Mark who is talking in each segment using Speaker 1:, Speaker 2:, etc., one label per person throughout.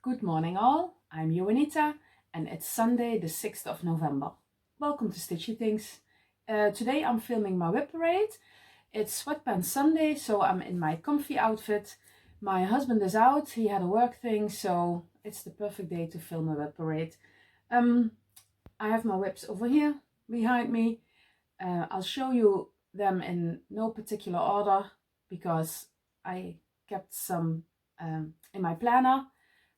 Speaker 1: Good morning all, I'm Joanita and it's Sunday the 6th of November. Welcome to Stitchy Things. Today I'm filming my WIP Parade. It's sweatpants Sunday, so I'm in my comfy outfit. My husband is out, he had a work thing, so it's the perfect day to film a WIP Parade. I have my WIPs over here behind me. I'll show you them in no particular order because I kept some in my planner.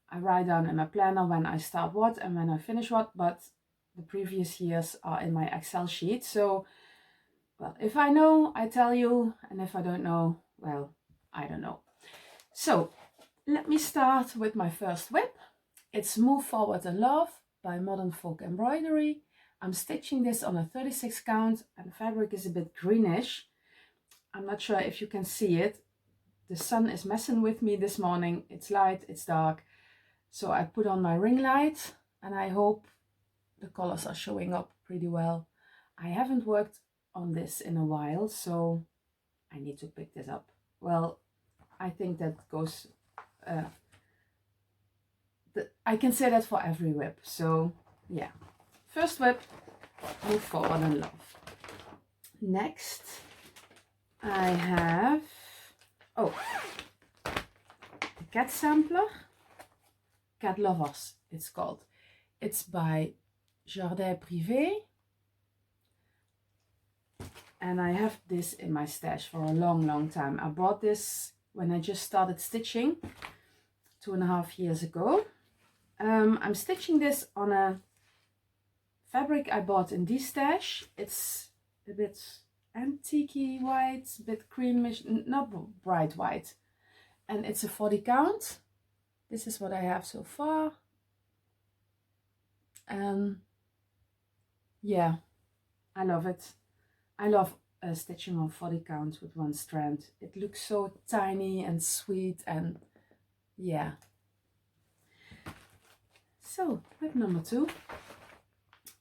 Speaker 1: I write down in my planner when I start what and when I finish what, but the previous years are in my Excel sheet. So, well, if I know, I tell you, and if I don't know, well, I don't know. So, let me start with my first WIP. It's Move Forward in Love by Modern Folk Embroidery. I'm stitching this on a 36 count and the fabric is a bit greenish. I'm not sure if you can see it. The sun is messing with me this morning. It's light, it's dark. So I put on my ring light and I hope the colors are showing up pretty well. I haven't worked on this in a while, so I need to pick this up. Well, I think that goes, I can say that for every WIP. So yeah, first WIP, Move Forward in Love. Next, I have, the cat sampler. Cat Lovers, it's called. It's by Jardin Privé. And I have this in my stash for a long time. I bought this when I just started stitching 2.5 years ago. I'm stitching this on a fabric I bought in D-Stash. It's a bit antique-y white, a bit creamish, not bright white. And it's a 40 count. This is what I have so far. Yeah, I love it. I love stitching on 40 count with one strand. It looks so tiny and sweet, and yeah. So, WIP number 2.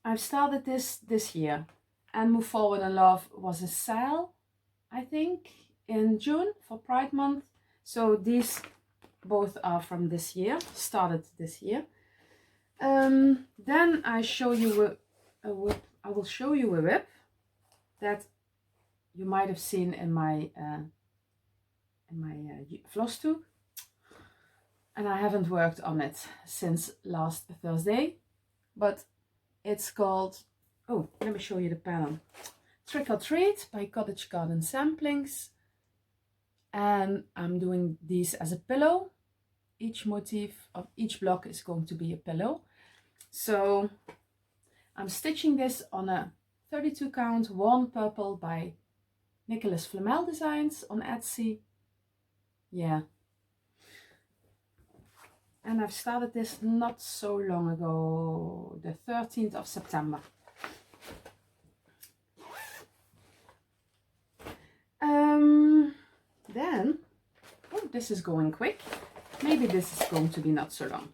Speaker 1: I've started this year, and Move Forward in Love was a sale, I think, in June for Pride Month. So these both are from this year, started this year. Then I show you a WIP. I will show you a WIP that you might have seen in my Flosstube, and I haven't worked on it since last Thursday. But it's called, oh, let me show you the pattern. Trick or Treat by Cottage Garden Samplings, and I'm doing these as a pillow. Each motif of each block is going to be a pillow. So I'm stitching this on a 32 count Warm Purple by Nicholas Flamel Designs on Etsy. Yeah. And I've started this not so long ago, the 13th of September. Then, oh, this is going quick. Maybe this is going to be not so long.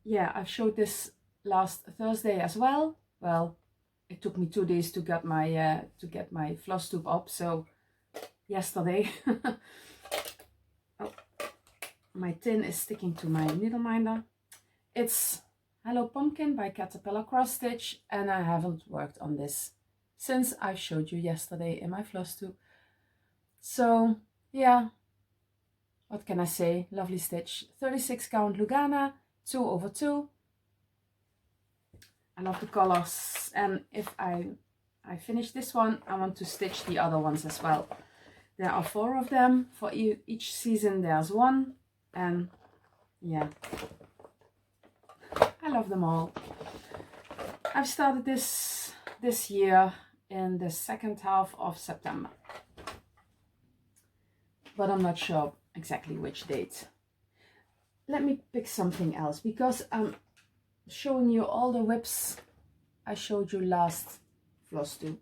Speaker 1: Yeah, I showed this last Thursday as well. Well, it took me 2 days to get my Flosstube up, so yesterday. Oh, my tin is sticking to my needle minder. It's Hello Pumpkin by Caterpillar Cross Stitch, and I haven't worked on this since I showed you yesterday in my Flosstube. So yeah, what can I say? Lovely stitch. 36 count Lugana, 2/2. I love the colors, and if I finish this one, I want to stitch the other ones as well. There are 4 of them. For each season there's one, and yeah, I love them all. I've started this year in the second half of September, but I'm not sure exactly which date. Let me pick something else because I'm showing you all the WIPs I showed you last Flosstube.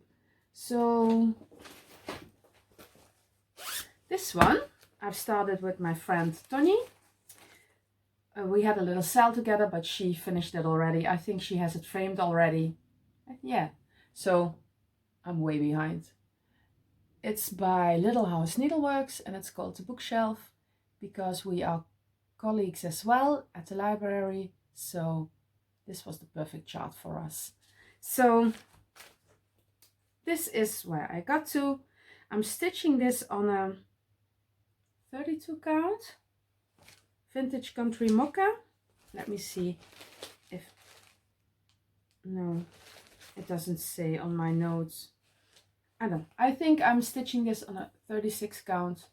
Speaker 1: So this one I've started with my friend Tony. We had a little sale together, but she finished it already. I think she has it framed already. Yeah, so I'm way behind. It's by Little House Needleworks and it's called The Bookshelf because we are colleagues as well at the library. So this was the perfect chart for us. So this is where I got to. I'm stitching this on a 32 count vintage country mocha. Let me see if, no, it doesn't say on my notes. I think I'm stitching this on a 36 count.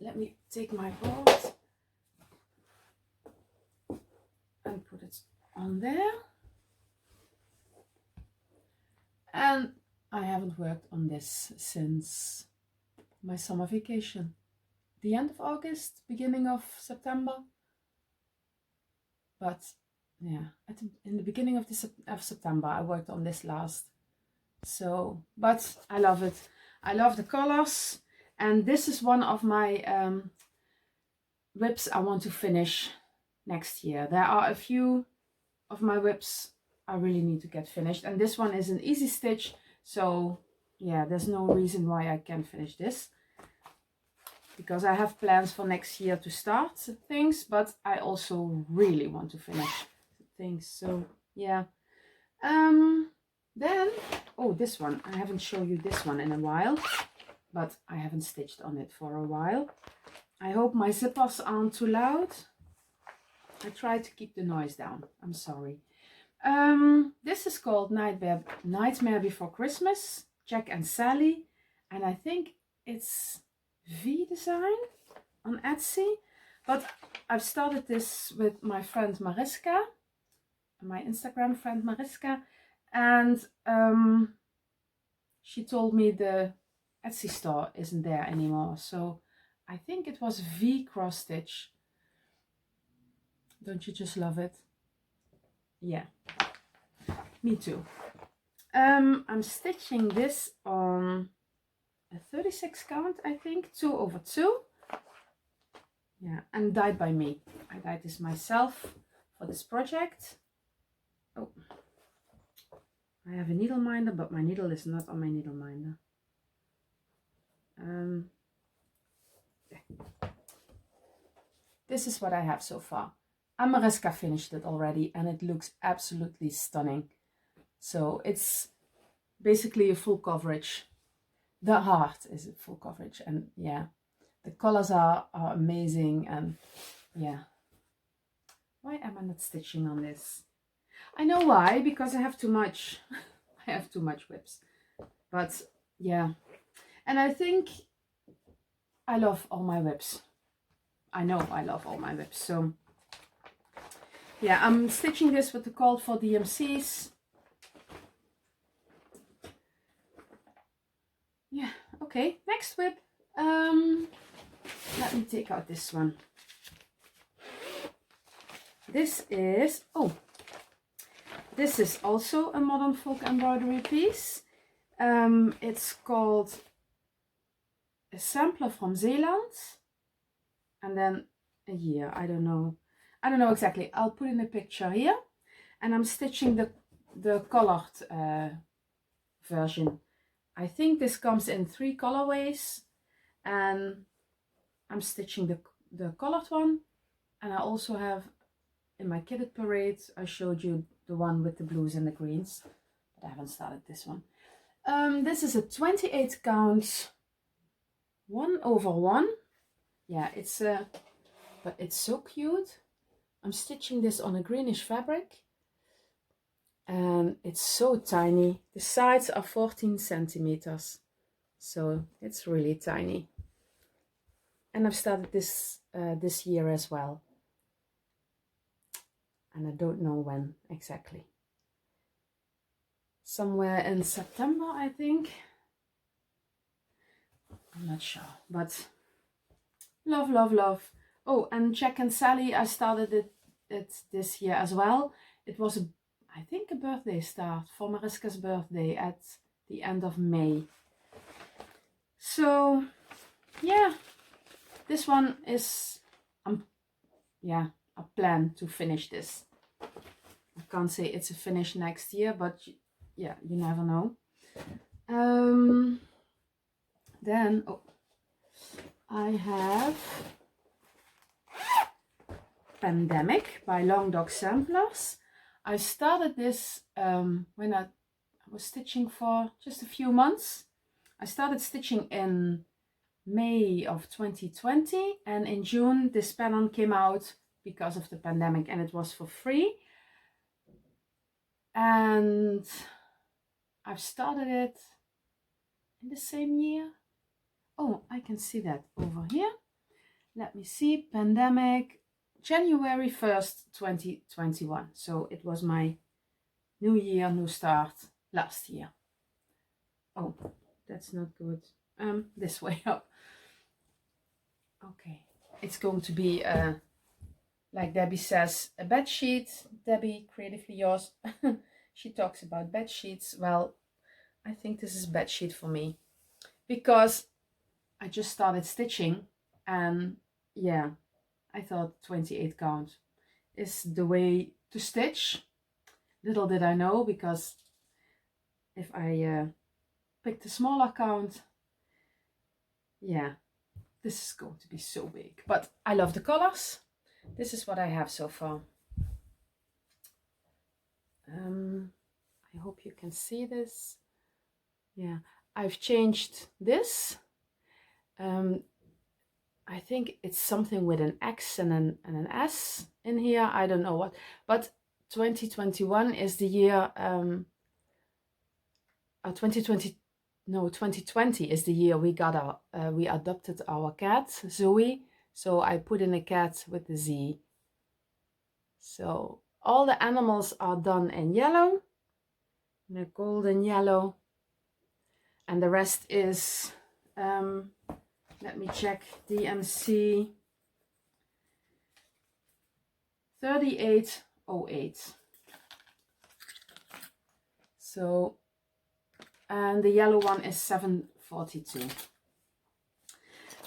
Speaker 1: Let me take my board and put it on there. And I haven't worked on this since my summer vacation. The end of August, beginning of September. But yeah, in the beginning of September I worked on this last. So, but I love it. I love the colors, and this is one of my WIPs I want to finish next year. There are a few of my WIPs I really need to get finished, and this one is an easy stitch, so yeah, there's no reason why I can't finish this, because I have plans for next year to start things, but I also really want to finish things. So yeah. Then, oh, this one, I haven't shown you this one in a while, but I haven't stitched on it for a while. I hope my zippers aren't too loud. I try to keep the noise down, I'm sorry. This is called Nightmare Before Christmas, Jack and Sally, and I think it's V Design on Etsy, but I've started this with my friend Mariska, my Instagram friend Mariska, and she told me the Etsy store isn't there anymore, so I think it was V cross stitch. Don't you just love it? Yeah, me too. I'm stitching this on a 36 count, I think, 2/2. Yeah, and dyed by me. I dyed this myself for this project. Oh, I have a needle minder, but my needle is not on my needle minder. This is what I have so far. Mariska finished it already, and it looks absolutely stunning. So it's basically a full coverage. The heart is a full coverage, and yeah, the colors are amazing, and yeah. Why am I not stitching on this? I know why, because I have too much. I have too much WIPs. But yeah, and I think I love all my WIPs. I know I love all my WIPs. So yeah, I'm stitching this with the call for DMCs. Yeah, okay, next WIP. Let me take out this one. This is, oh, this is also a modern folk embroidery piece. It's called A Sampler from Zeeland, and then a year. I don't know exactly. I'll put in a picture here, and I'm stitching the colored version. I think this comes in 3 colorways, and I'm stitching the colored one, and I also have in my kitted parade, I showed you the one with the blues and the greens, but I haven't started this one. This is a 28 count 1/1. Yeah, but it's so cute. I'm stitching this on a greenish fabric, and it's so tiny. The sides are 14 centimeters, so it's really tiny. And I've started this this year as well, and I don't know when exactly. Somewhere in September, I think. I'm not sure, but love, love, love. Oh, and Jack and Sally, I started it this year as well. It was, I think, a birthday start for Mariska's birthday at the end of May. So, yeah, this one is, yeah, I plan to finish this. I can't say it's a finish next year, but yeah, you never know. Then, oh, I have Pandemic by Long Dog Samplers. I started this when I was stitching for just a few months. I started stitching in May of 2020, and in June this pattern came out because of the pandemic, and it was for free. And I've started it in the same year. Oh, I can see that over here. Let me see, pandemic, January 1st, 2021. So it was my new year, new start last year. Oh, that's not good. This way up. Okay, it's going to be, like Debbie says, a bed sheet. Debbie, Creatively Yours, she talks about bed sheets. Well, I think this is a bed sheet for me because I just started stitching, and yeah, I thought 28 count is the way to stitch. Little did I know, because if I picked a smaller count, yeah, this is going to be so big. But I love the colors. This is what I have so far. I hope you can see this. Yeah, I've changed this. I think it's something with an X and an S in here. I don't know what, but 2021 is the year. 2020 is the year we got our we adopted our cat Zoe. So I put in a cat with the Z. So all the animals are done in yellow, in a golden yellow, and the rest is let me check, DMC 3808. So, and the yellow one is 742.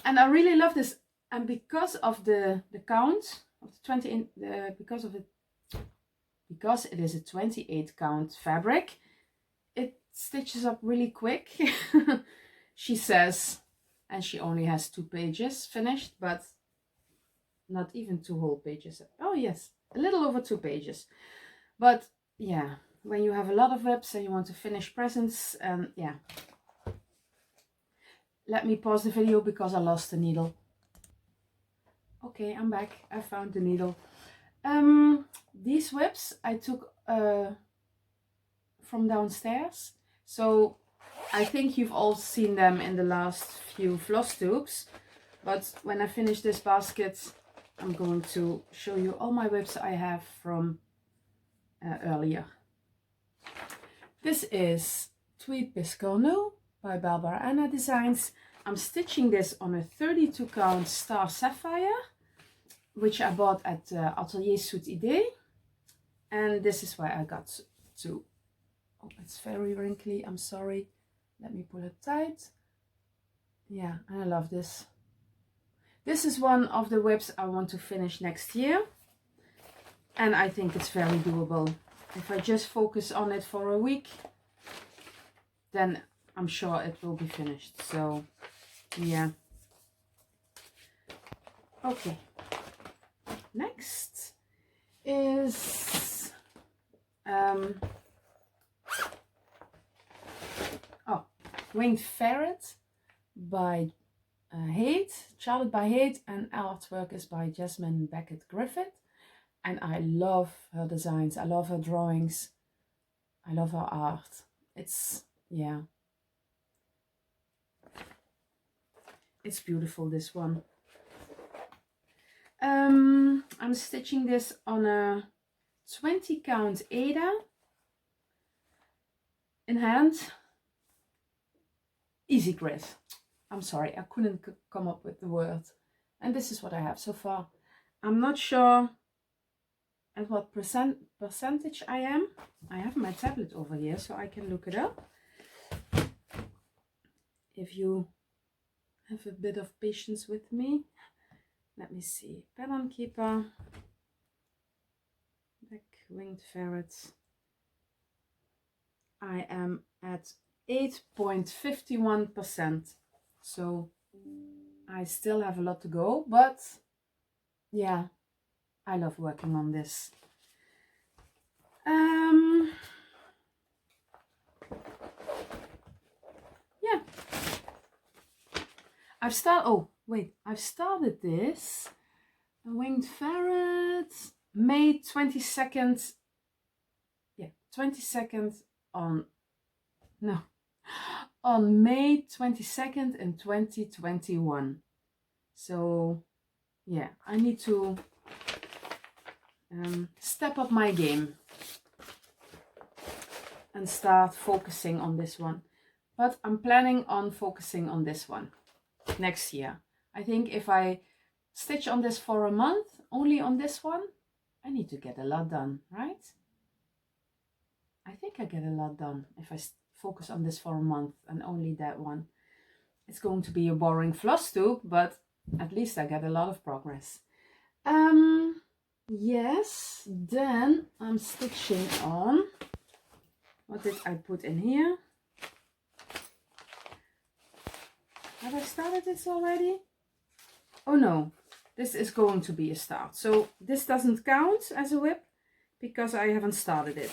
Speaker 1: And I really love this. And because of the count of the 20, because it is a 28 count fabric, it stitches up really quick. She says, and she only has 2 pages finished, but not even 2 whole pages. Oh yes, a little over 2 pages. But yeah, when you have a lot of WIPs and you want to finish presents, yeah. Let me pause the video because I lost the needle. Okay, I'm back. I found the needle. These WIPs I took from downstairs. So I think you've all seen them in the last few Flosstubes. But when I finish this basket, I'm going to show you all my WIPs I have from earlier. This is Tweed Biscornu by Barbara Anna Designs. I'm stitching this on a 32 count Star Sapphire, which I bought at Atelier Soute Idee. And this is where I got to. Oh, it's very wrinkly, I'm sorry. Let me pull it tight. Yeah, and I love this. This is one of the WIPs I want to finish next year. And I think it's very doable. If I just focus on it for a week, then I'm sure it will be finished. So, yeah. Okay. Next is Winged Ferret by Haight, Charlotte by Haight, and artwork is by Jasmine Beckett Griffith. And I love her designs, I love her drawings, I love her art. It's, yeah, it's beautiful, this one. I'm stitching this on a 20 count Ada in hand. Easy grit. I'm sorry, I couldn't come up with the word. And this is what I have so far. I'm not sure at what percentage I am. I have my tablet over here so I can look it up. If you have a bit of patience with me. Let me see. Pattern Keeper. Back Winged Ferrets. I am at 8.51%. So I still have a lot to go, but yeah, I love working on this. Yeah. I've started this. A winged ferret. May 22nd. Yeah, 22nd on May 22nd in 2021. So yeah, I need to step up my game and start focusing on this one. But I'm planning on focusing on this one next year. I think if I stitch on this for a month, only on this one, I need to get a lot done, right? I think I get a lot done if I focus on this for a month and only that one. It's going to be a boring Flosstube, but at least I get a lot of progress. Yes, then I'm stitching on. What did I put in here? Have I started this already? Oh no, this is going to be a start. So this doesn't count as a WIP because I haven't started it.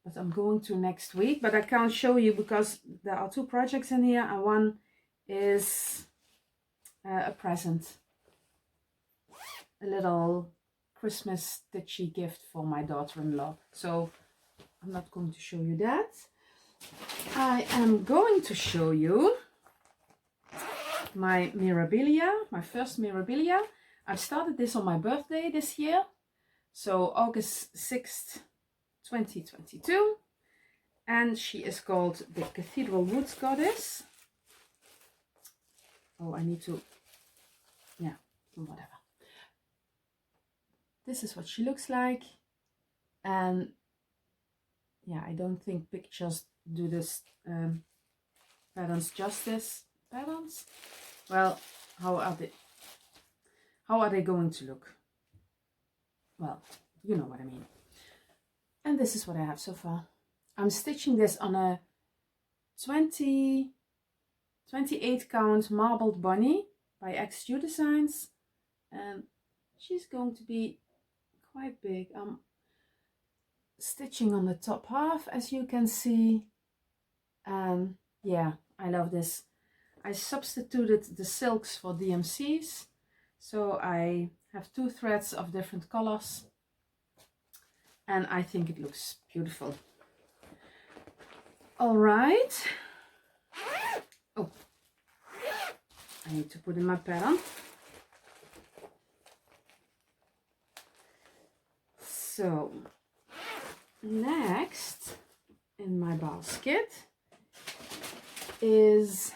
Speaker 1: But I'm going to next week, but I can't show you because there are 2 projects in here and one is a present. A little Christmas stitchy gift for my daughter-in-law. So I'm not going to show you that. I am going to show you my Mirabilia, my first Mirabilia. I started this on my birthday this year. So August 6th, 2022. And she is called the Cathedral Woods Goddess. Oh, I need to, yeah, whatever. This is what she looks like. And yeah, I don't think pictures do this patterns justice. Patterns? Well, how are they going to look? Well, you know what I mean. And this is what I have so far. I'm stitching this on a 28 count marbled bunny by XU Designs, and she's going to be quite big. I'm stitching on the top half, as you can see, and yeah, I love this. I substituted the silks for DMCs, so I have 2 threads of different colors, and I think it looks beautiful. All right. Oh, I need to put in my pattern. So next in my basket is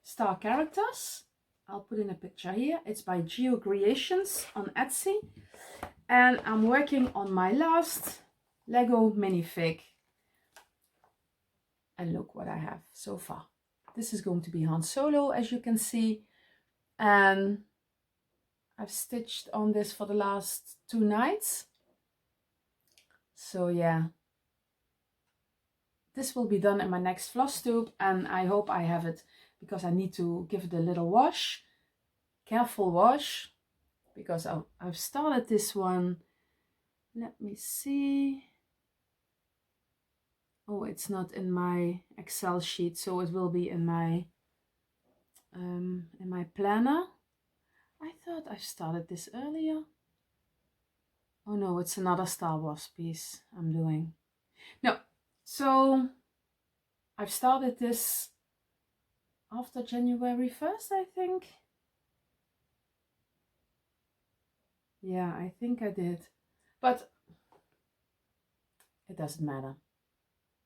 Speaker 1: Star Characters. I'll put in a picture here. It's by Geo Creations on Etsy. And I'm working on my last Lego minifig. And look what I have so far. This is going to be Han Solo, as you can see. And I've stitched on this for the last 2 nights. So yeah. This will be done in my next Flosstube, and I hope I have it because I need to give it a little wash. Careful wash, because I've started this one. Let me see. Oh, it's not in my Excel sheet, so it will be in my planner. I thought I started this earlier. Oh no, it's another Star Wars piece I'm doing. No, so I've started this after January 1st, I think. Yeah, I think I did. But it doesn't matter.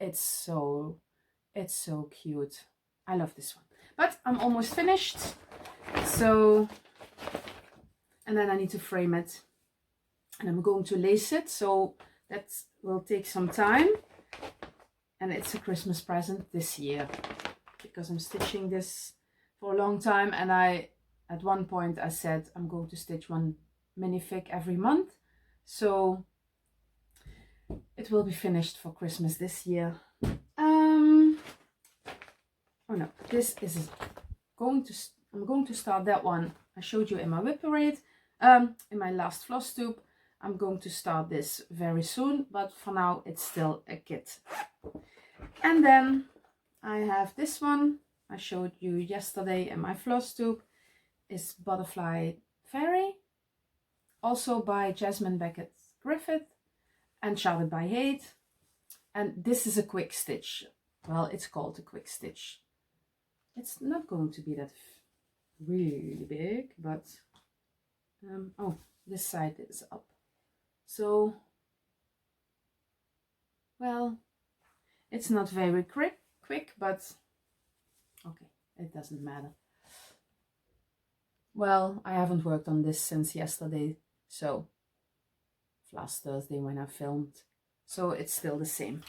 Speaker 1: It's so cute. I love this one. But I'm almost finished. So, and then I need to frame it. And I'm going to lace it. So that will take some time. And it's a Christmas present this year. Because I'm stitching this for a long time. And at one point I said I'm going to stitch one minifig every month. So it will be finished for Christmas this year. Oh no, this is I'm going to start that one I showed you in my WIP Parade. in my last Flosstube. I'm going to start this very soon, but for now it's still a kit. And then I have this one I showed you yesterday in my Flosstube. Is Butterfly Fairy, also by Jasmine Beckett Griffith and charted by Haidt. And this is a quick stitch. Well, it's called a quick stitch. It's not going to be that really big, but oh, this side is up. So, well, it's not very quick, but okay, it doesn't matter. Well, I haven't worked on this since yesterday, so last Thursday when I filmed, so it's still the same.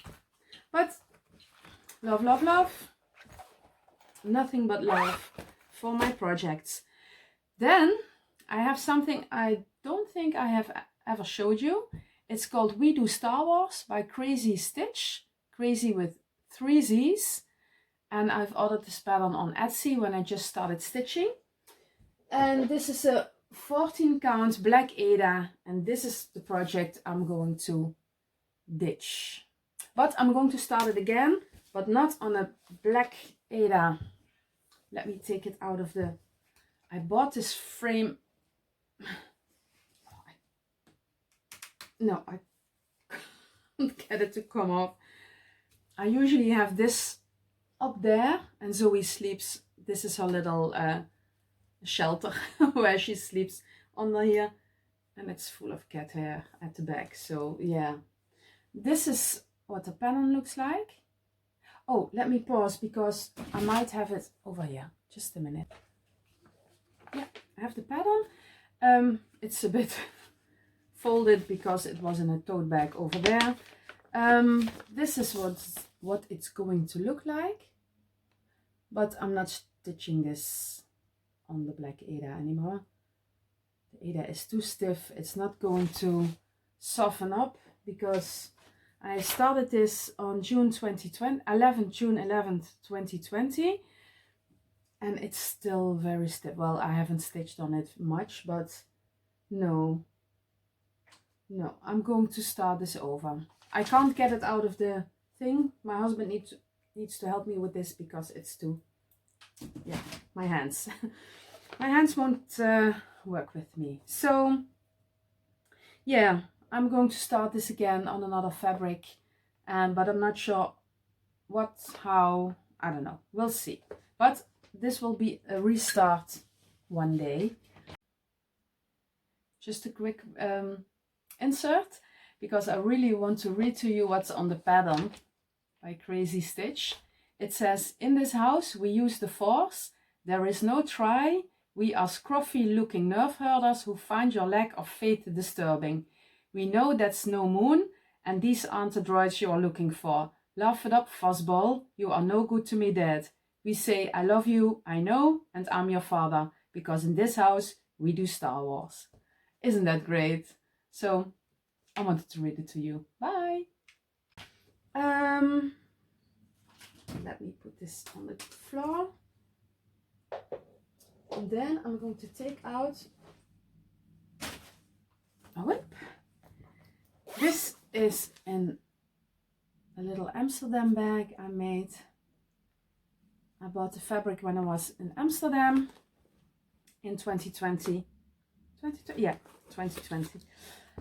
Speaker 1: But love, love, love. Nothing but love for my projects. Then I have something I don't think I have ever showed you. It's called We Do Star Wars by Crazy Stitch. Crazy with 3 Z's. And I've ordered this pattern on Etsy when I just started stitching. And this is a 14 count black Aida, and this is the project I'm going to ditch. But I'm going to start it again, but not on a black Aida. Let me take it out of the... I bought this frame... No, I can't get it to come off. I usually have this up there, and Zoe sleeps. This is her little shelter where she sleeps under here, and it's full of cat hair at the back. So yeah, this is what the pattern looks like. Oh, let me pause because I might have it over here. Just a minute. Yeah, I have the pattern. It's a bit folded because it was in a tote bag over there. This is what it's going to look like, but I'm not stitching this on the black Aida anymore. The Aida is too stiff. It's not going to soften up because I started this on June 11th, 2020, and it's still very stiff. Well, I haven't stitched on it much, but no, I'm going to start this over. I can't get it out of the thing. My husband needs to help me with this because it's too, yeah, my hands. My hands won't work with me. So, yeah, I'm going to start this again on another fabric, but I'm not sure what, how, I don't know. We'll see. But this will be a restart one day. Just a quick insert, because I really want to read to you what's on the pattern by Crazy Stitch. It says, in this house we use the force. There is no try. We are scruffy looking nerve herders who find your lack of faith disturbing. We know that's no moon, and these aren't the droids you are looking for. Laugh it up, fuzzball. You are no good to me, Dad. We say, I love you, I know, and I'm your father, because in this house we do Star Wars. Isn't that great? So I wanted to read it to you. Bye. Let me put this on the floor. And then I'm going to take out a WIP. This is in a little Amsterdam bag I made. I bought the fabric when I was in Amsterdam in 2020. 2020.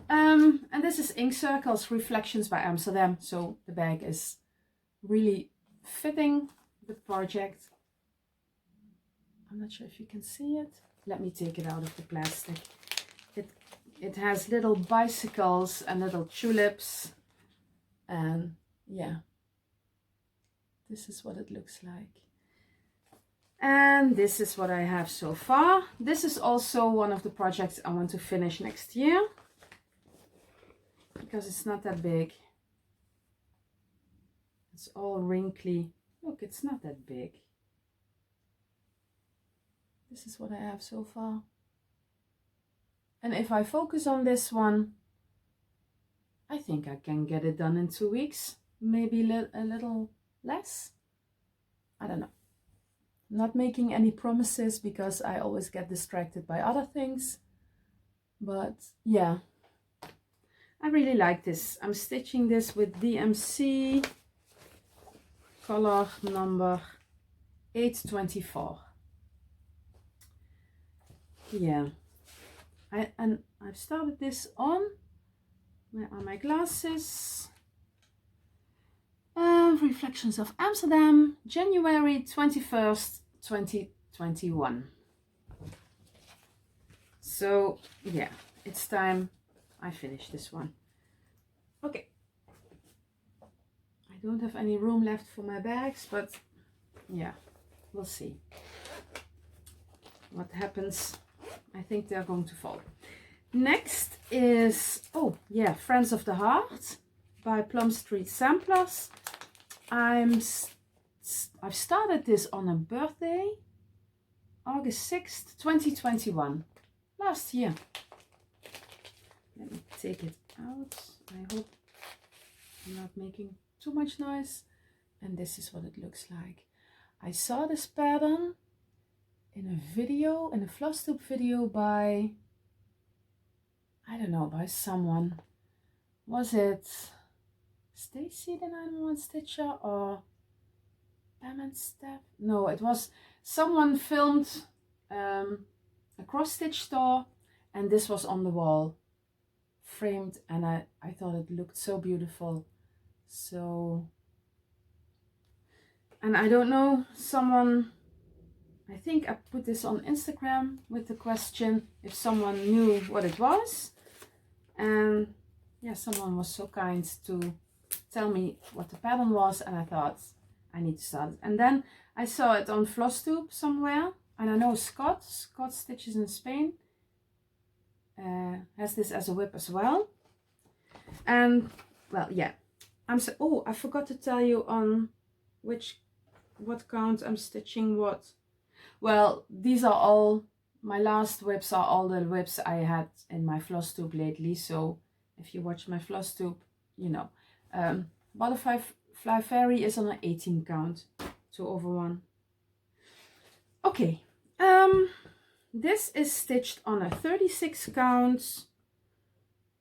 Speaker 1: And this is Ink Circles Reflections by Amsterdam. So the bag is really fitting the project. I'm not sure if you can see it. Let me take it out of the plastic. It has little bicycles and little tulips, and yeah, this is what it looks like. And this is what I have so far. This is also one of the projects I want to finish next year because it's not that big. It's all wrinkly. Look, it's not that big. This is what I have so far. And if I focus on this one, I think I can get it done in 2 weeks. Maybe a little less. I don't know. Not making any promises because I always get distracted by other things. But yeah, I really like this. I'm stitching this with DMC color number 824. Yeah, I've started this on. Where are my glasses? Reflections of Amsterdam, January 21st, 2021. So yeah, it's time I finish this one. Okay. I don't have any room left for my bags, but yeah, we'll see what happens. I think they're going to fall. Next is, oh yeah, Friends of the Heart by Plum Street Samplers. I've started this on a birthday, August 6th, 2021, last year. Let me take it out. I hope I'm not making too much noise. And this is what it looks like. I saw this pattern in a video, in a Flosstube video by, I don't know, by someone. Was it Stacy the 911 Stitcher or Pam and Steph? No, it was someone filmed a cross stitch store, and this was on the wall, framed, and I thought it looked so beautiful. So, and I don't know, someone, I think I put this on Instagram with the question if someone knew what it was, and yeah, someone was so kind to tell me what the pattern was, and I thought I need to start it. And then I saw it on Flosstube somewhere, and I know Scott Stitches in Spain has this as a WIP as well. And well, yeah, oh, I forgot to tell you on what count I'm stitching what. Well, these are all my last WIPs, are all the WIPs I had in my Flosstube lately. So if you watch my Flosstube, you know. Butterfly Fly Fairy is on an 18 count, 2 over 1. Okay, this is stitched on a 36 count.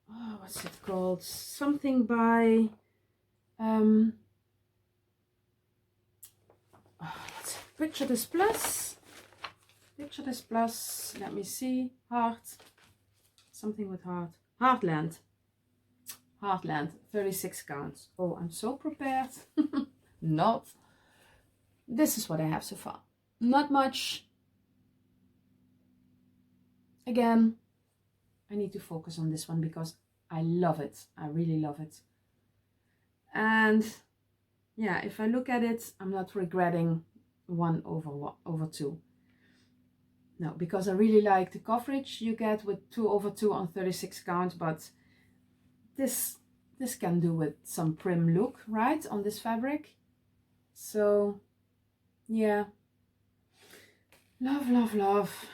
Speaker 1: Oh, what's it called? Something by Picture This Plus. Picture This Plus. Let me see. Heart. Something with heart. Heartland. Heartland, 36 counts. Oh, I'm so prepared. Not. This is what I have so far. Not much. Again, I need to focus on this one because I love it. I really love it. And yeah, if I look at it, I'm not regretting 1 over 2. No, because I really like the coverage you get with 2 over 2 on 36 count, but this can do with some prim look, right, on this fabric. So yeah, love, love, love.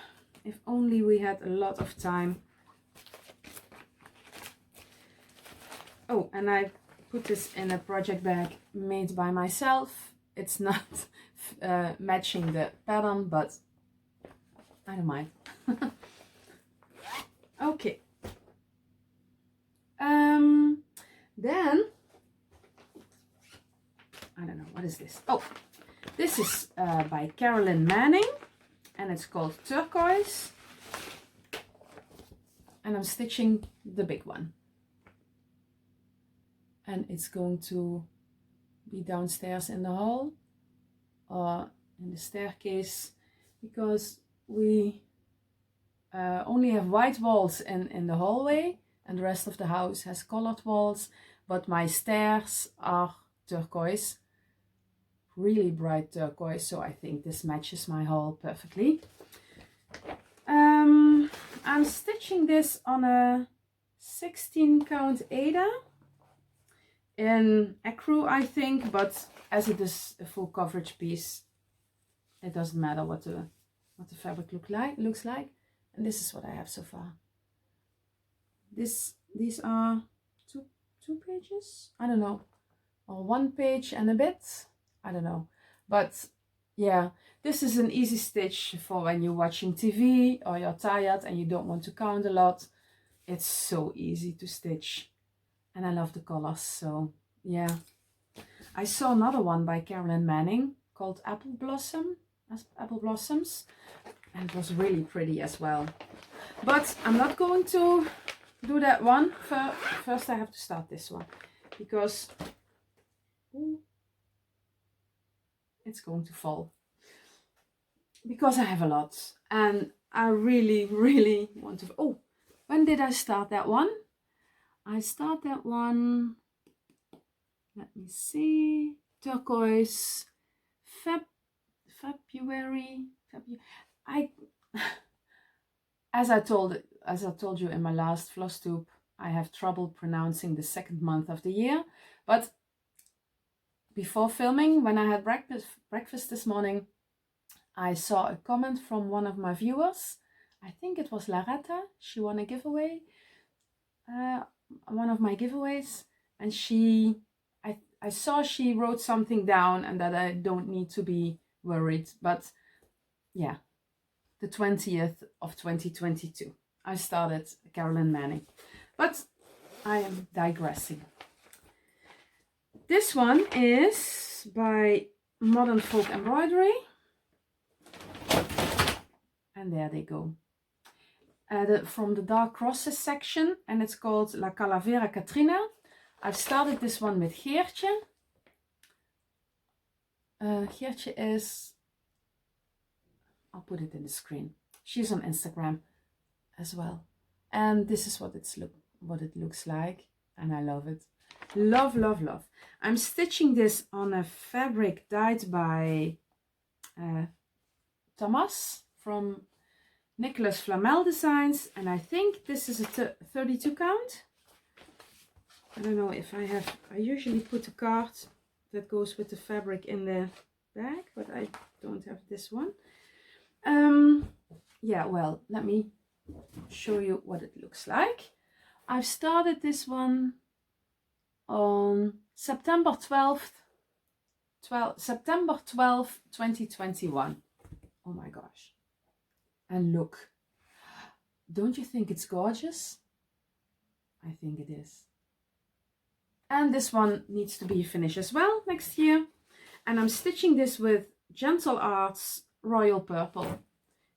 Speaker 1: If only we had a lot of time. Oh, and I put this in a project bag made by myself. It's not matching the pattern, but I don't mind. Okay. Then, I don't know, what is this? Oh, this is by Carolyn Manning, and it's called Turquoise. And I'm stitching the big one. And it's going to be downstairs in the hall or in the staircase, because we only have white walls in the hallway, and the rest of the house has colored walls, but my stairs are turquoise, really bright turquoise, so I think this matches my hall perfectly. I'm stitching this on a 16 count Ada in ecru, I think, but as it is a full coverage piece, it doesn't matter what the fabric looks like. And this is what I have so far. These are two pages, I don't know, or 1 page and a bit, I don't know. But yeah, this is an easy stitch for when you're watching TV or you're tired and you don't want to count a lot. It's so easy to stitch and I love the colors. So yeah, I saw another one by Carolyn Manning called Apple Blossoms, and it was really pretty as well. But I'm not going to do that one. First I have to start this one because it's going to fall. Because I have a lot and I really want to. Oh, when did I start that one? I start that one, let me see, turquoise, February. As I told you in my last Flosstube, I have trouble pronouncing the second month of the year. But before filming, when I had breakfast this morning, I saw a comment from one of my viewers. I think it was Laretta. She won a giveaway, one of my giveaways, and I saw she wrote something down and that I don't need to be worried. But yeah, the 20th of 2022, I started Carolyn Manning. But I am digressing. This one is by Modern Folk Embroidery. And there they go. From the Dark Crosses section, and it's called La Calavera Catrina. I've started this one with Geertje. Geertje is, I'll put it in the screen. She's on Instagram as well. And this is what it looks like, and I love it. Love, love, love. I'm stitching this on a fabric dyed by Thomas from Nicholas Flamel Designs, and I think this is a 32 count. I don't know if I have, I usually put a card that goes with the fabric in the bag, but I don't have this one. Yeah, well, let me show you what it looks like. I've started this one on September 12th, 2021. Oh my gosh. And look, don't you think it's gorgeous? I think it is. And this one needs to be finished as well next year. And I'm stitching this with Gentle Arts Royal Purple.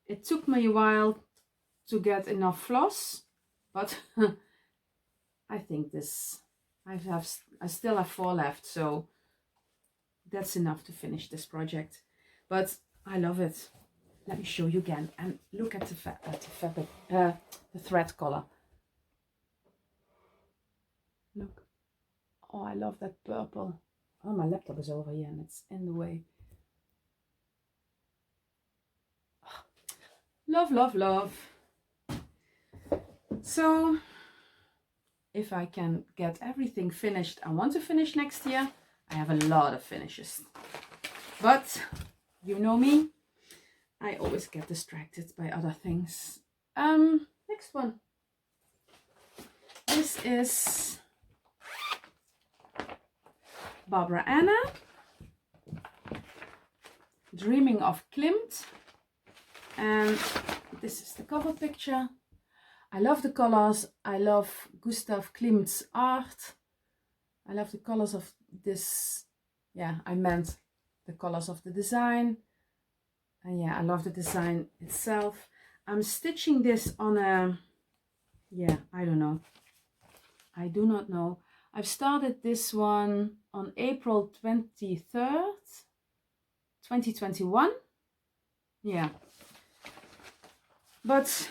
Speaker 1: It took me a while to get enough floss, but I think this, I still have 4 left, so that's enough to finish this project. But I love it. Let me show you again, and look at the fabric, the thread color. Look. Oh, I love that purple. Oh, my laptop is over here and it's in the way. Oh, love, love, love. So, if I can get everything finished I want to finish next year, I have a lot of finishes. But, you know me, I always get distracted by other things. Next one. This is Barbara Anna, Dreaming of Klimt, and this is the cover picture. I love the colors. I love Gustav Klimt's art. I love the colors of this. Yeah, I meant the colors of the design. And yeah, I love the design itself. I'm stitching this on a, yeah, I don't know. I do not know. I've started this one on April 23rd, 2021. Yeah. But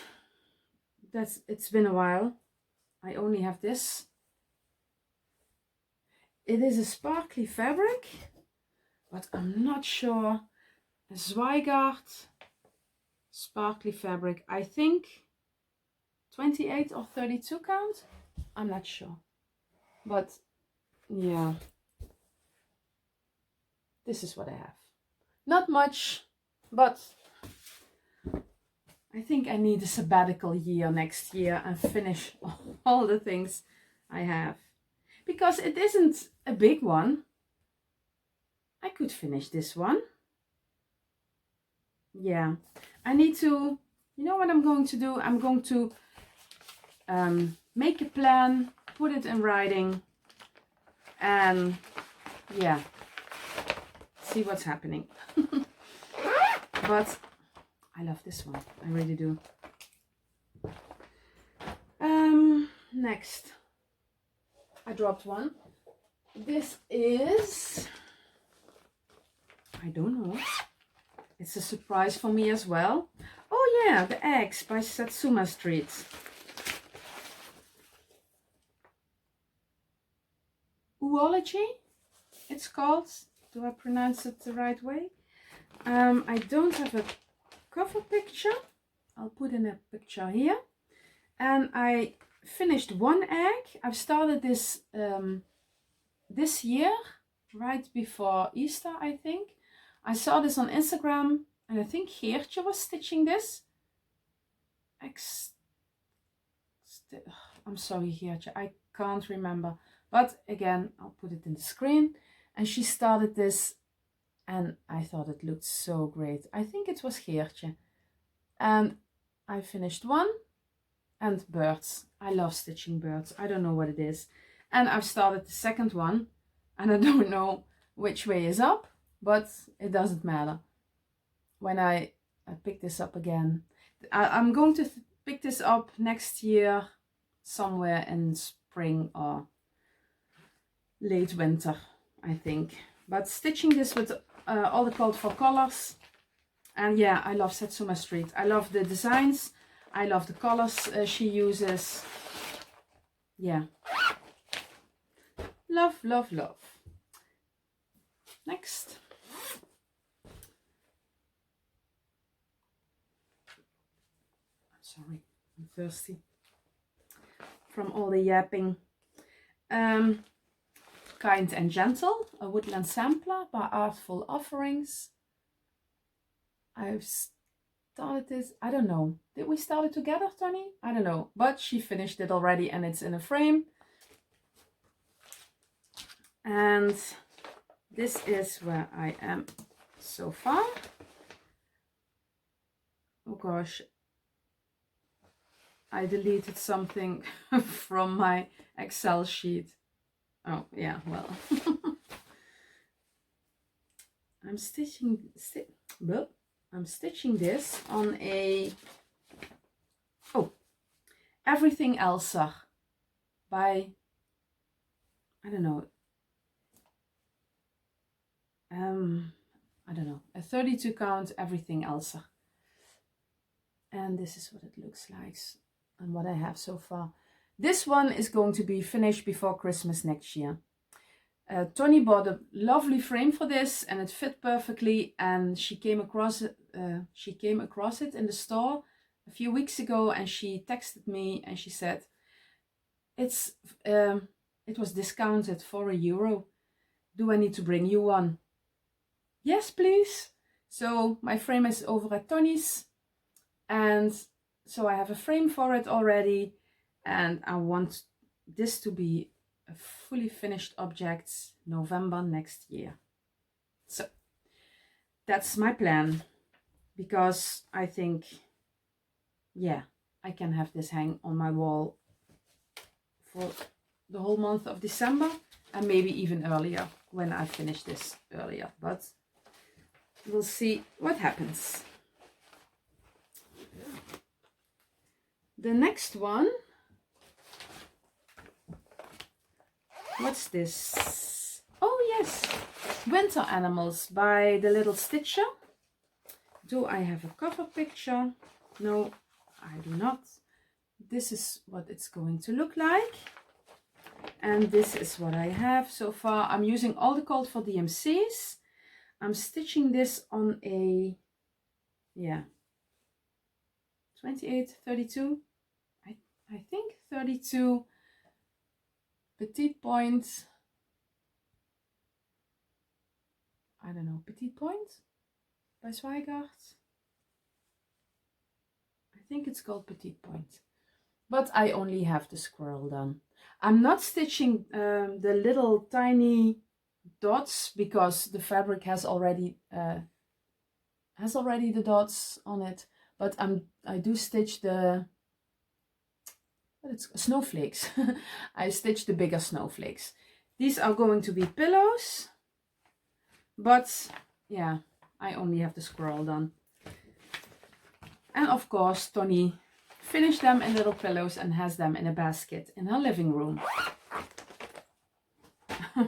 Speaker 1: it's been a while. I only have this. It is a sparkly fabric, but I'm not sure. A Zweigart sparkly fabric. I think 28 or 32 count. I'm not sure. But yeah, this is what I have. Not much, but I think I need a sabbatical year next year and finish all the things I have. Because it isn't a big one. I could finish this one. Yeah, I need to, you know what I'm going to do? I'm going to make a plan, put it in writing, and yeah, see what's happening. But I love this one, I really do. Next, I dropped one. This is, I don't know, it's a surprise for me as well. Oh yeah, the eggs by Satsuma Street. Oology, it's called. Do I pronounce it the right way? I don't have a cover picture. I'll put in a picture here. And I finished one egg. I've started this this year, right before Easter, I think. I saw this on Instagram, and I think Geertje was stitching this. I'm sorry, Geertje, I can't remember. But again, I'll put it in the screen. And she started this, and I thought it looked so great. I think it was Geertje. And I finished one. And birds. I love stitching birds. I don't know what it is. And I've started the second one. And I don't know which way is up. But it doesn't matter. When I pick this up again. I'm going to pick this up next year. Somewhere in spring or late winter, I think. But stitching this with all the called for colors. And yeah, I love Satsuma Street. I love the designs. I love the colors she uses. Yeah. Love, love, love. Next. I'm sorry, I'm thirsty. From all the yapping. Kind and Gentle, a woodland sampler by Artful Offerings. I've started this, I don't know. Did we start it together, Tony? I don't know. But she finished it already and it's in a frame. And this is where I am so far. Oh gosh. I deleted something from my Excel sheet. Oh, yeah, well. I'm stitching this on a, Everything Elsa by, I don't know, a 32 count Everything Elsa. And this is what it looks like and what I have so far. This one is going to be finished before Christmas next year. Tony bought a lovely frame for this and it fit perfectly, and she came across it in the store a few weeks ago, and she texted me and she said it was discounted for €1. Do I need to bring you one? Yes, please. So my frame is over at Tony's, and so I have a frame for it already, and I want this to be a fully finished object November next year. So that's my plan, because I think, yeah, I can have this hang on my wall for the whole month of December, and maybe even earlier when I finish this earlier, but we'll see what happens. The next one, what's this? Oh yes, Winter Animals by The Little Stitcher. Do I have a cover picture? No, I do not. This is what it's going to look like. And this is what I have so far. I'm using all the called for DMCs. I'm stitching this on a, 28, 32. I think 32 petite point. I don't know, petite point by Zweigart. I think it's called petite point. But I only have the squirrel done. I'm not stitching the little tiny dots because the fabric has already the dots on it. But I do stitch the what it's snowflakes. I stitched the bigger snowflakes. These are going to be pillows, but yeah, I only have the squirrel done. And of course, Tony finished them in little pillows and has them in a basket in her living room.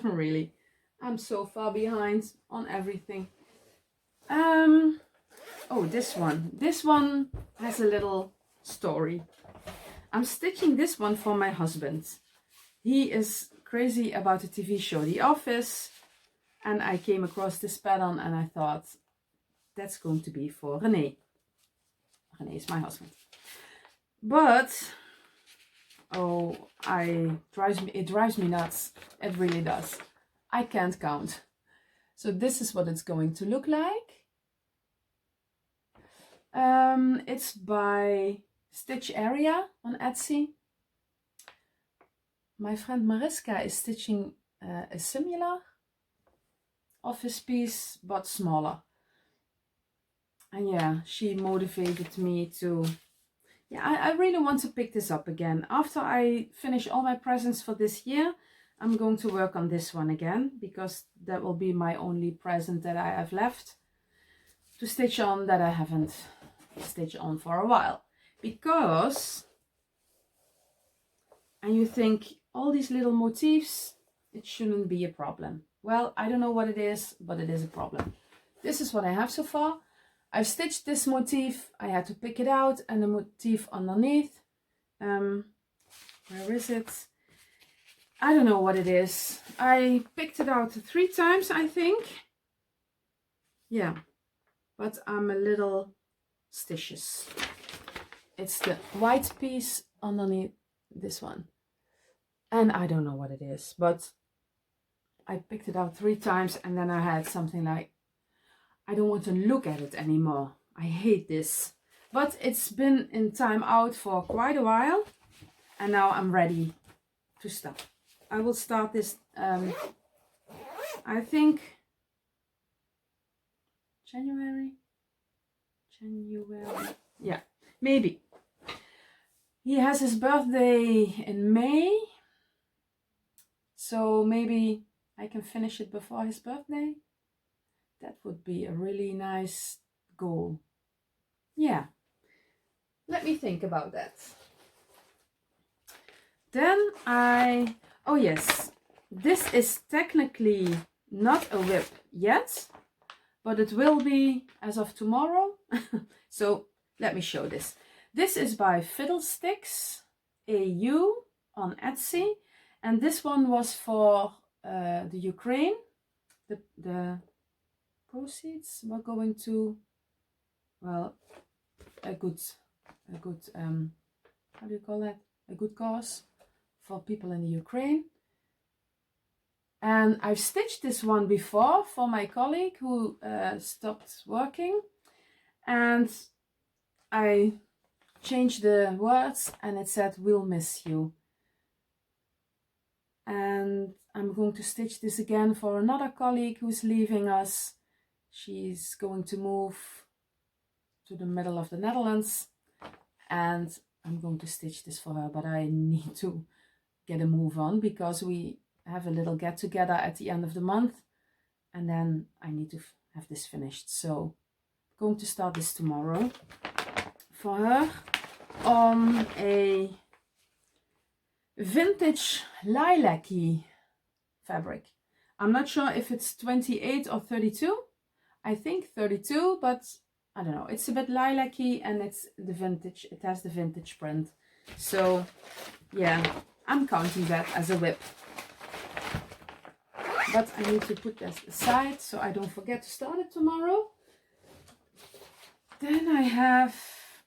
Speaker 1: Really, I'm so far behind on everything. Oh, this one has a little story. I'm stitching this one for my husband. He is crazy about the TV show The Office, and I came across this pattern and I thought that's going to be for René. René is my husband. But oh, it drives me nuts. It really does. I can't count. So this is what it's going to look like. It's by Stitch Area on Etsy. My friend Mariska is stitching a similar office piece, but smaller. And yeah, she motivated me to, yeah, I really want to pick this up again. After I finish all my presents for this year, I'm going to work on this one again, because that will be my only present that I have left to stitch on that I haven't stitched on for a while. Because, and you think all these little motifs, it shouldn't be a problem. Well, I don't know what it is, but it is a problem. This is what I have so far. I've stitched this motif, I had to pick it out, and the motif underneath. Where is it? I don't know what it is. I picked it out 3 times, I think. Yeah, but I'm a little stitches. It's the white piece underneath this one. And I don't know what it is, but I picked it out 3 times and then I had something like, I don't want to look at it anymore. I hate this. But it's been in time out for quite a while. And now I'm ready to start. I will start this, I think, January. Yeah, maybe. He has his birthday in May. So maybe I can finish it before his birthday. That would be a really nice goal. Yeah, let me think about that. Then oh yes, this is technically not a WIP yet, but it will be as of tomorrow. So let me show this. This is by Fiddlesticks AU on Etsy. And this one was for the Ukraine. The proceeds were going to, well, a good how do you call that? A good cause for people in the Ukraine. And I've stitched this one before for my colleague who stopped working. And I changed the words and it said, "We'll miss you." And I'm going to stitch this again for another colleague who's leaving us. She's going to move to the middle of the Netherlands. And I'm going to stitch this for her, but I need to get a move on because we have a little get together at the end of the month. And then I need to have this finished. So I'm going to start this tomorrow for her on a vintage lilac-y fabric. I'm not sure if it's 28 or 32. I think 32, but I don't know. It's a bit lilac-y and it's the vintage. It has the vintage print. So yeah, I'm counting that as a WIP. But I need to put this aside so I don't forget to start it tomorrow. Then I have,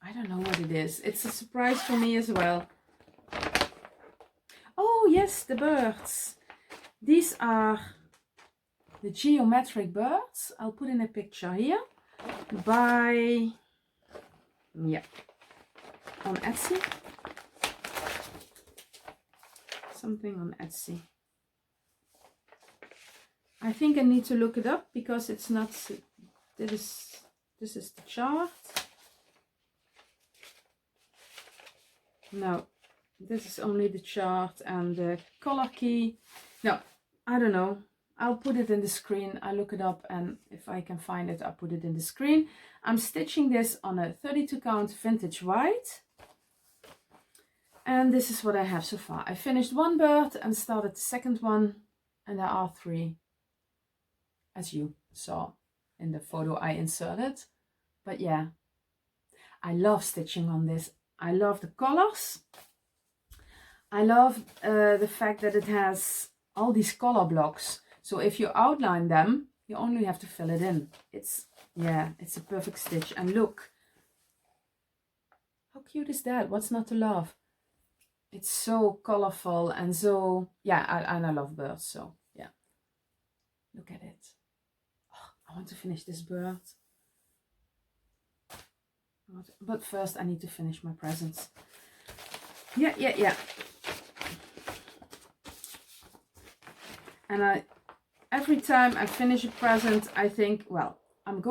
Speaker 1: I don't know what it is. It's a surprise for me as well. Oh yes, the birds. These are the geometric birds. I'll put in a picture here by, yeah, on Etsy. Something on Etsy. I think I need to look it up because it's not, this is the chart. No, This is only the chart and the color key. No, I don't know. I'll put it in the screen. I look it up, and if I can find it, I'll put it in the screen. I'm stitching this on a 32 count vintage white. And this is what I have so far. I finished one bird and started the second one, and there are 3, as you saw in the photo I inserted. But yeah, I love stitching on this. I love the colors. I love the fact that it has all these color blocks. So if you outline them, you only have to fill it in. It's a perfect stitch. And look, how cute is that? What's not to love? It's so colorful and so, yeah, and I love birds, so yeah. Look at it. Oh, I want to finish this bird. But first I need to finish my presents. Yeah. And every time I finish a present, I think, well, I'm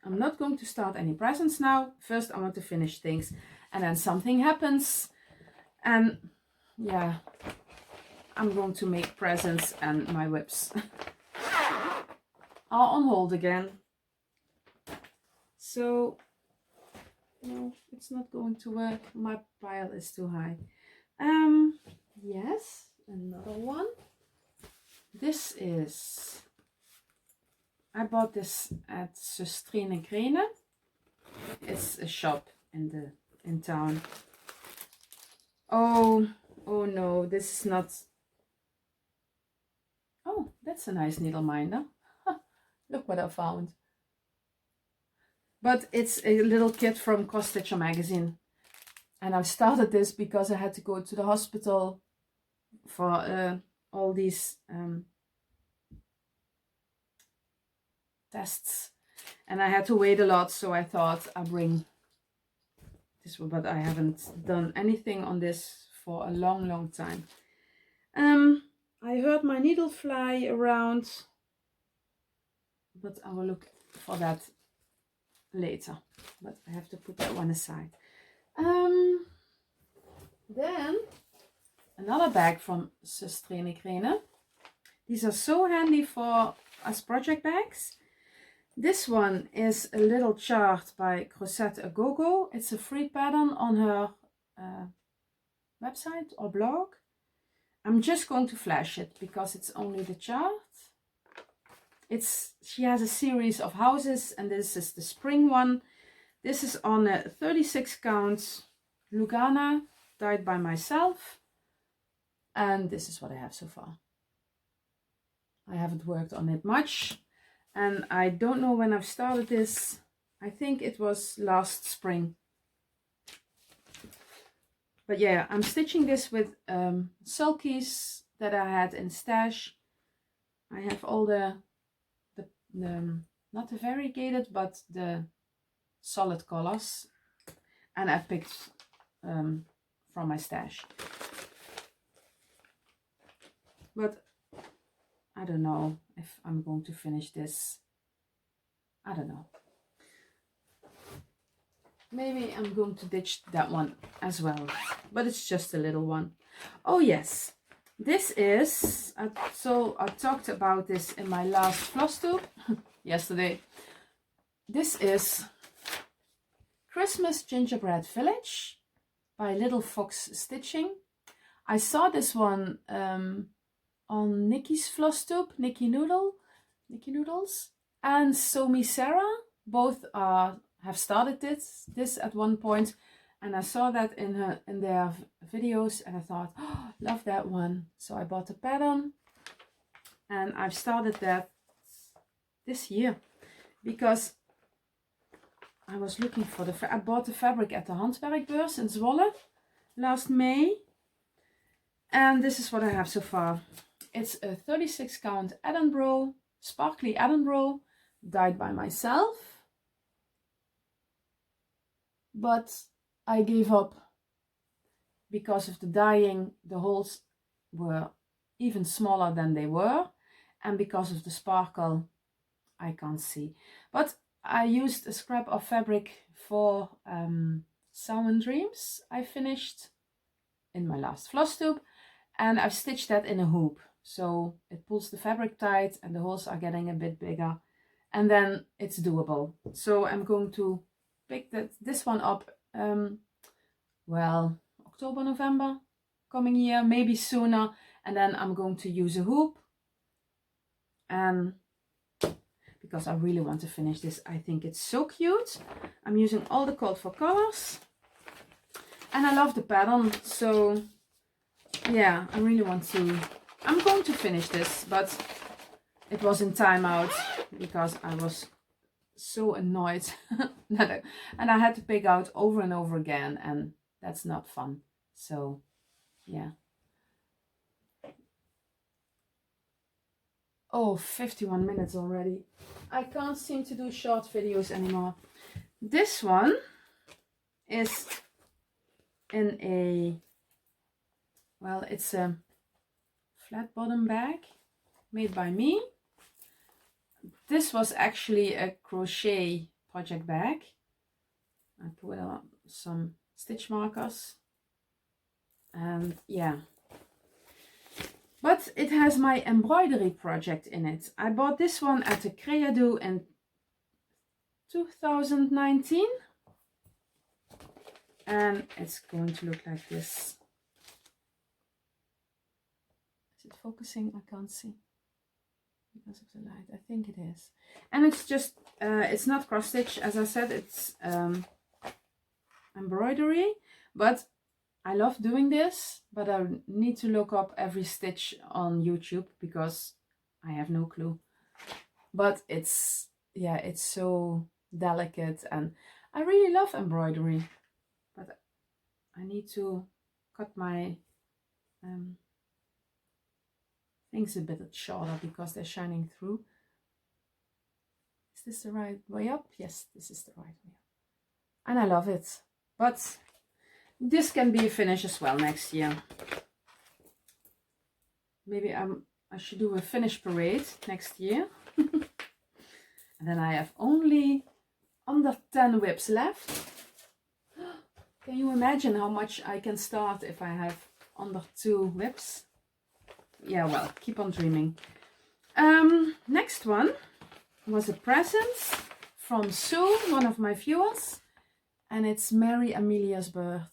Speaker 1: not going to start any presents now. First I want to finish things, and then something happens, and yeah, I'm going to make presents, and my WIPs are on hold again. So no, it's not going to work. My pile is too high. Yes, another one. This is, I bought this at WIP. It's a shop in town. Oh no, this is not. Oh, that's a nice needle minder. Look what I found. But it's a little kit from Cross Stitcher magazine. And I started this because I had to go to the hospital for all these tests. And I had to wait a lot, so I thought I'd bring this one. But I haven't done anything on this for a long time. I heard my needle fly around, but I will look for that later. But I have to put that one aside. Then another bag from WIP. These are so handy for as project bags. This one is a little chart by Crochet A Go-Go. It's a free pattern on her website or blog. I'm just going to flash it because it's only the chart. She has a series of houses, and this is the spring one. This is on a 36 count Lugana, dyed by myself. And this is what I have so far. I haven't worked on it much, and I don't know when I've started this. I think it was last spring. But yeah, I'm stitching this with sulkies that I had in stash. I have all the not the variegated, but the solid colors, and I picked from my stash. But I don't know if I'm going to finish this. I don't know. Maybe I'm going to ditch that one as well, but it's just a little one. Oh yes, this is, so I talked about this in my last Flosstube yesterday. This is Christmas Gingerbread Village by Little Fox Stitching. I saw this one on Nikki's Flosstube, Nikki Noodles, and Somi Sarah. Both have started this at one point, and I saw that in their videos, and I thought, oh, love that one. So I bought the pattern, and I've started that this year because I was looking for I bought the fabric at the Handwerkbeurs in Zwolle last May, and this is what I have so far. It's a 36 count Edinburgh, sparkly Edinburgh, dyed by myself. But I gave up because of the dyeing. The holes were even smaller than they were, and because of the sparkle I can't see. But I used a scrap of fabric for Sound Dreams I finished in my last Flosstube, and I've stitched that in a hoop. So it pulls the fabric tight and the holes are getting a bit bigger, and then it's doable. So I'm going to pick this one up, well, October, November, coming year, maybe sooner, and then I'm going to use a hoop, and because I really want to finish this. I think it's so cute. I'm using all the Called For colors, and I love the pattern, so yeah, I really want to, I'm going to finish this, but it was in timeout because I was so annoyed that and I had to pick out over and over again, and that's not fun. So yeah. Oh, 51 minutes already. I can't seem to do short videos anymore. This one is in a, well, it's a flat bottom bag made by me. This was actually a crochet project bag. I put on some stitch markers, and yeah. But it has my embroidery project in it. I bought this one at the Creado in 2019. And it's going to look like this. Is it focusing? I can't see because of the light. I think it is. And it's just, it's not cross stitch. As I said, it's embroidery. But I love doing this, but I need to look up every stitch on YouTube because I have no clue. But it's, yeah, it's so delicate, and I really love embroidery. But I need to cut my things a bit shorter because they're shining through. Is this the right way up? Yes, this is the right way up. And I love it. But this can be a finish as well next year. Maybe I should do a finish parade next year. And then I have only under 10 WIPs left. Can you imagine how much I can start if I have under 2 WIPs? Yeah, well, keep on dreaming. Next one was a present from Sue, one of my viewers. And it's Mary Amelia's bird.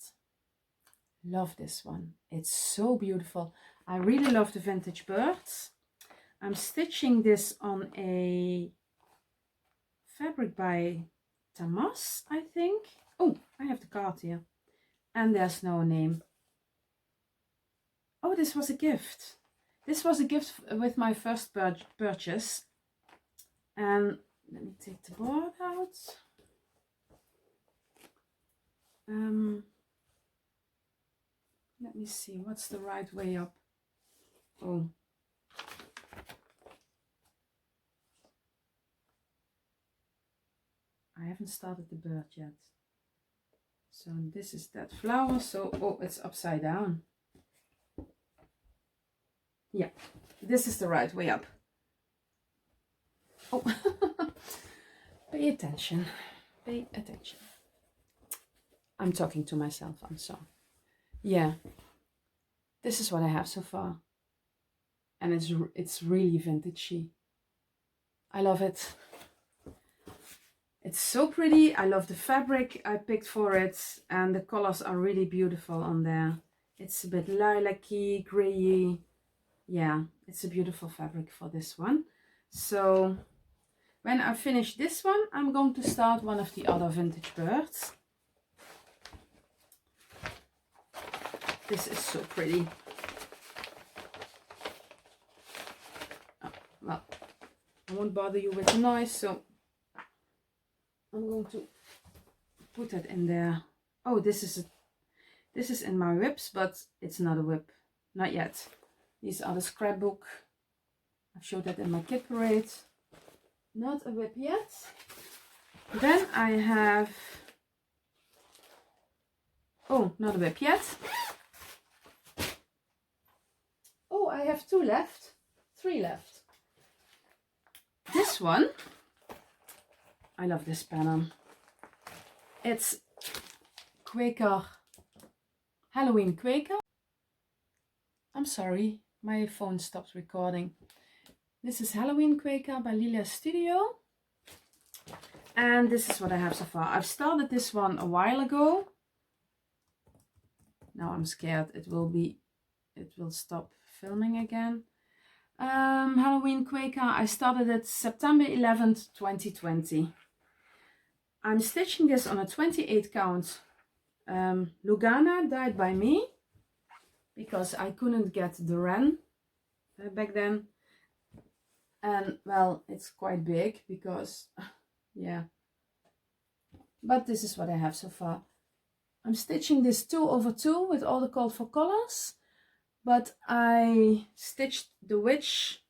Speaker 1: Love this one. It's so beautiful. I really love the vintage birds. I'm stitching this on a fabric by Tamas, I think. Oh, I have the card here. And there's no name. Oh, this was a gift. This was a gift with my first purchase. And let me take the board out. Let me see, what's the right way up? Oh. I haven't started the bird yet. So this is that flower, so, oh, it's upside down. Yeah, this is the right way up. Oh, pay attention, pay attention. I'm talking to myself, I'm sorry. Yeah, this is what I have so far, and it's really vintagey. I love it. It's so pretty. I love the fabric I picked for it, and the colors are really beautiful on there. It's a bit lilac-y, grey-y. Yeah, it's a beautiful fabric for this one. So when I finish this one, I'm going to start one of the other vintage birds. This is so pretty. Oh, well, I won't bother you with the noise, so I'm going to put that in there. Oh, this is in my WIPs, but it's not a WIP, not yet. These are the scrapbook. I've showed that in my kit parade. Not a WIP yet. Then I have, oh, not a WIP yet. Oh, I have 2 left, 3 left. This one, I love this pattern. It's Quaker, Halloween Quaker. I'm sorry, my phone stopped recording. This is Halloween Quaker by Lilia Studio. And this is what I have so far. I've started this one a while ago. Now I'm scared it will stop filming again. Halloween Quaker, I started it September 11th, 2020. I'm stitching this on a 28 count Lugana dyed by me, because I couldn't get the Wren back then. And well, it's quite big because, yeah. But this is what I have so far. I'm stitching this 2/2 with all the called for colors. But I stitched the witch,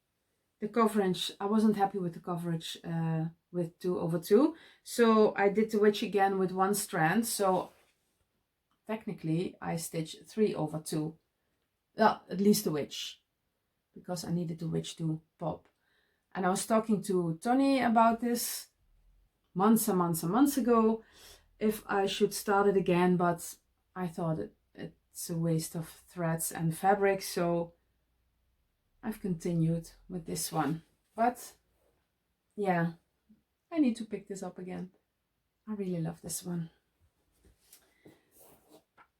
Speaker 1: the coverage. I wasn't happy with the coverage with 2/2. So I did the witch again with 1 strand. So technically I stitched 3/2. Well, at least the witch, because I needed the witch to pop. And I was talking to Tony about this months and months and months ago, if I should start it again, but I thought it's a waste of threads and fabric, so I've continued with this one. But yeah, I need to pick this up again. I really love this one.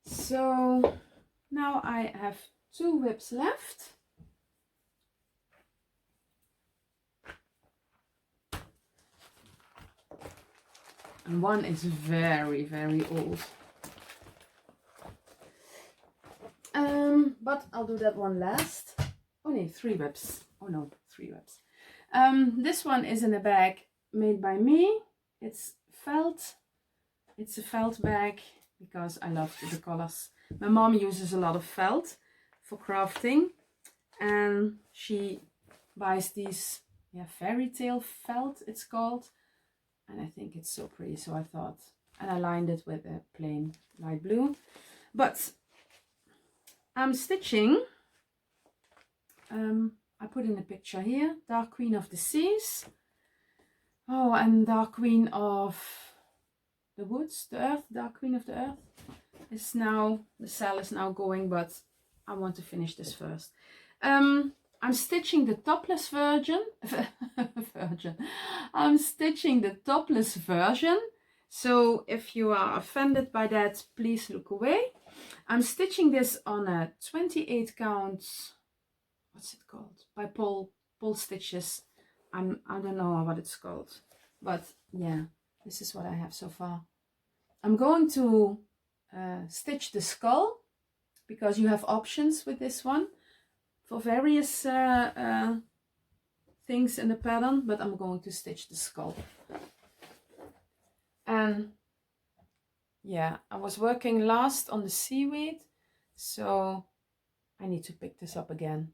Speaker 1: So now I have 2 WIPs left. And one is very, very old. But I'll do that one last. Oh no, 3 WIPs. Oh no, 3 WIPs. This one is in a bag made by me. It's felt. It's a felt bag because I love the colors. My mom uses a lot of felt for crafting, and she buys these, yeah, fairy tale felt it's called. And I think it's so pretty, so I thought, and I lined it with a plain light blue. But I'm stitching, I put in a picture here, Dark Queen of the Seas. Oh, and Dark Queen of the Woods, the Earth, Dark Queen of the Earth is now, the cell is now going, but I want to finish this first. I'm stitching the topless version. I'm stitching the topless version. So if you are offended by that, please look away. I'm stitching this on a 28 count, what's it called? By Paul Stitches. I don't know what it's called. But yeah, this is what I have so far. I'm going to stitch the skull, because you have options with this one for various things in the pattern, but I'm going to stitch the skull. And yeah, I was working last on the seaweed, so I need to pick this up again.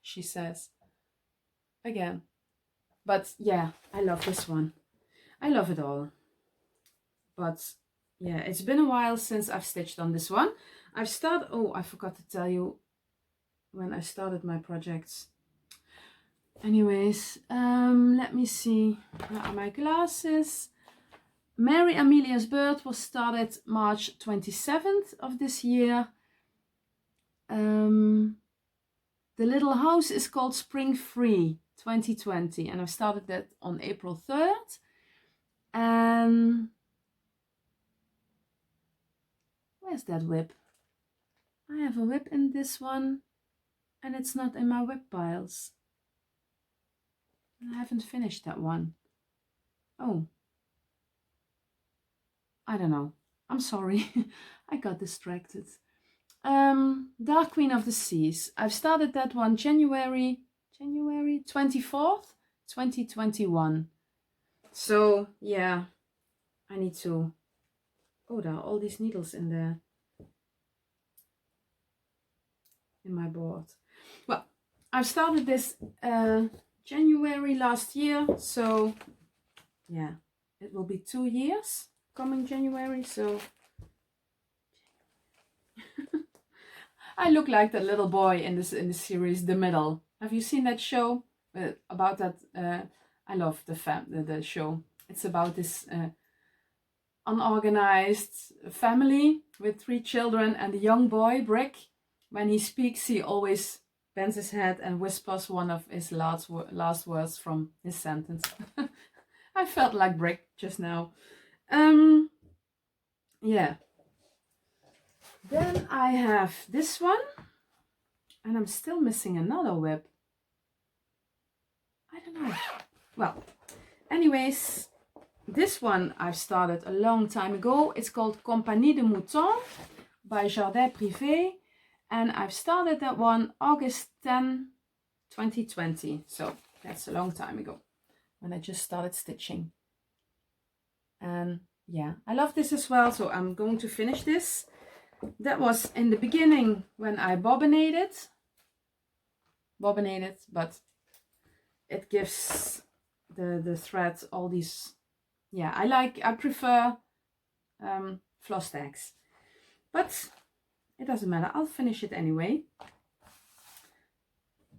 Speaker 1: She says again. But yeah, I love this one. I love it all. But yeah, it's been a while since I've stitched on this one. I've started, oh, I forgot to tell you when I started my projects. Anyways, let me see. Where are my glasses? Mary Amelia's Bird was started March 27th of this year. The little house is called Spring Free 2020, and I started that on April 3rd. And where's that WIP? I have a WIP in this one, and it's not in my WIP piles. I haven't finished that one. Oh, I don't know. I'm sorry. I got distracted. Dark Queen of the Seas. I've started that one January 24th, 2021. So yeah, I need to, oh, there are all these needles in there, in my board. Well, I've started this January last year, so yeah, it will be 2 years coming January. So I look like the little boy in the series The Middle. Have you seen that show about that? I love the show. It's about this unorganized family with 3 children and a young boy, Brick, when he speaks, he always bends his head and whispers one of his last words from his sentence. I felt like Brick just now. Yeah. Then I have this one, and I'm still missing another WIP. I don't know. Well, anyways, this one I've started a long time ago. It's called Compagnie de Mouton by Jardin Privé, and I've started that one August 10, 2020. So that's a long time ago when I just started stitching. And yeah, I love this as well, so I'm going to finish this. That was in the beginning when I bobbinated, but it gives the thread all these, yeah, I prefer floss tags, but it doesn't matter, I'll finish it anyway.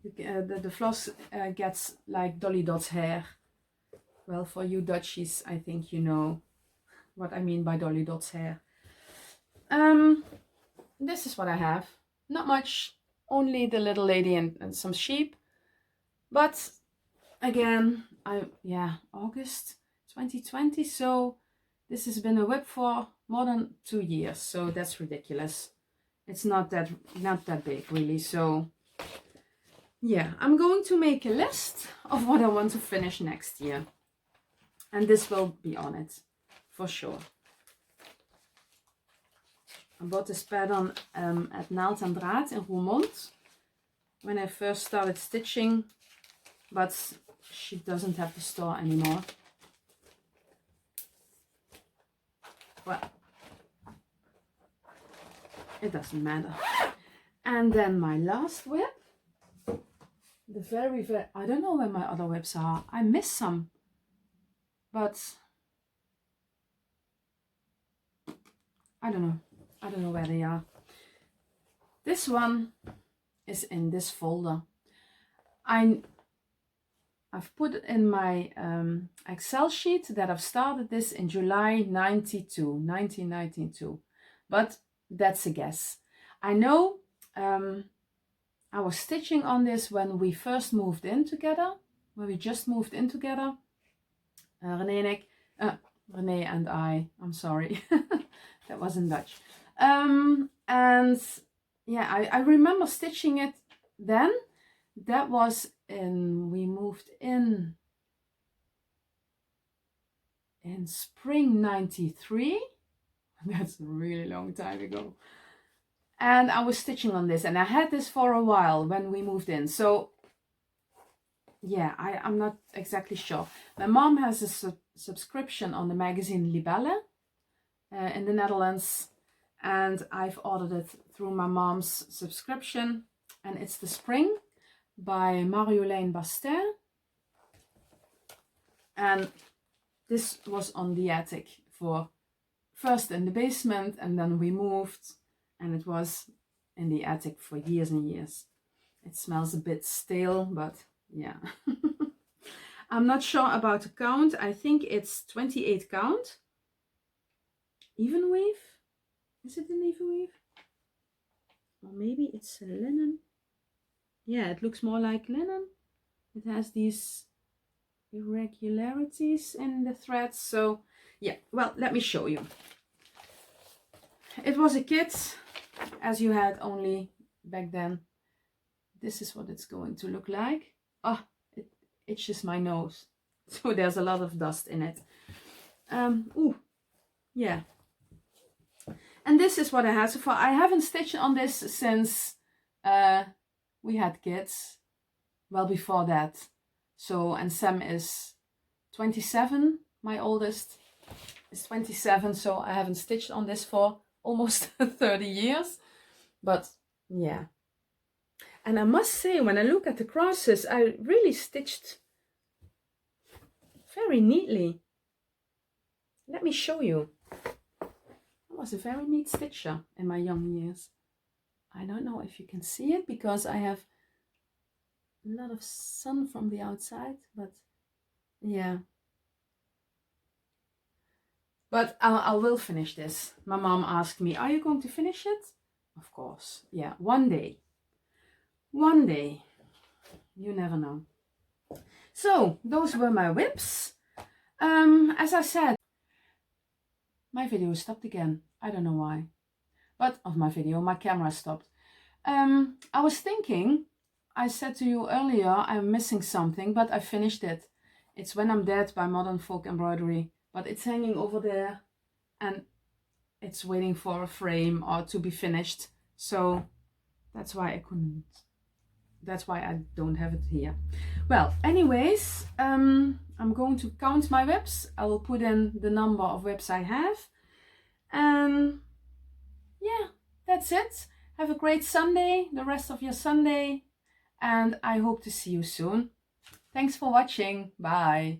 Speaker 1: The floss gets like Dolly Dot's hair. Well, for you Dutchies, I think you know what I mean by Dolly Dot's hair. This is what I have. Not much, only the little lady and some sheep. But again, August 2020, so this has been a WIP for more than 2 years, so that's ridiculous. It's not that big really. So yeah, I'm going to make a list of what I want to finish next year, and this will be on it for sure. I bought this pattern at Naald en Draad in Roermond when I first started stitching, but she doesn't have the store anymore. Well, it doesn't matter. And then my last WIP, I don't know where my other WIPs are. I missed some, but I don't know where they are. This one is in this folder. I've put in my Excel sheet that I've started this in July 1992, but that's a guess. I know I was stitching on this when we first moved in together, when we just moved in together. Renee and I, I'm sorry, that wasn't Dutch. And yeah, I remember stitching it then. That was we moved in spring 93. That's a really long time ago. And I was stitching on this, and I had this for a while when we moved in. So yeah, I'm not exactly sure. My mom has a subscription on the magazine Libelle in the Netherlands, and I've ordered it through my mom's subscription, and it's The Spring by Marjolein Bastin. And this was on the attic for first in the basement, and then we moved, and it was in the attic for years and years. It smells a bit stale, but yeah. I'm not sure about the count. I think it's 28 count. Even weave? Is it an even weave? Or maybe it's a linen. Yeah, it looks more like linen. It has these irregularities in the threads. So yeah, well, let me show you. It was a kit, as you had only back then. This is what it's going to look like. Oh, it itches my nose. So there's a lot of dust in it. Ooh, yeah. And this is what I had so far. I haven't stitched on this since we had kids. Well, before that. So, and Sam is 27. My oldest is 27. So I haven't stitched on this for almost 30 years. But yeah. And I must say, when I look at the crosses, I really stitched very neatly. Let me show you. I was a very neat stitcher in my young years. I don't know if you can see it because I have a lot of sun from the outside, but yeah. But I will finish this. My mom asked me, are you going to finish it? of course. Yeah, one day. One day. You never know. So, those were my WIPs. As I said, my video stopped again. I don't know why. But, of my video, my camera stopped. I was thinking, I said to you earlier, I'm missing something, but I finished it. It's When I'm Dead by Modern Folk Embroidery. But it's hanging over there and it's waiting for a frame or to be finished. So that's why I couldn't. That's why I don't have it here. Well, anyways, I'm going to count my WIPs. I will put in the number of WIPs I have. And yeah, that's it. Have a great Sunday, the rest of your Sunday. And I hope to see you soon. Thanks for watching. Bye.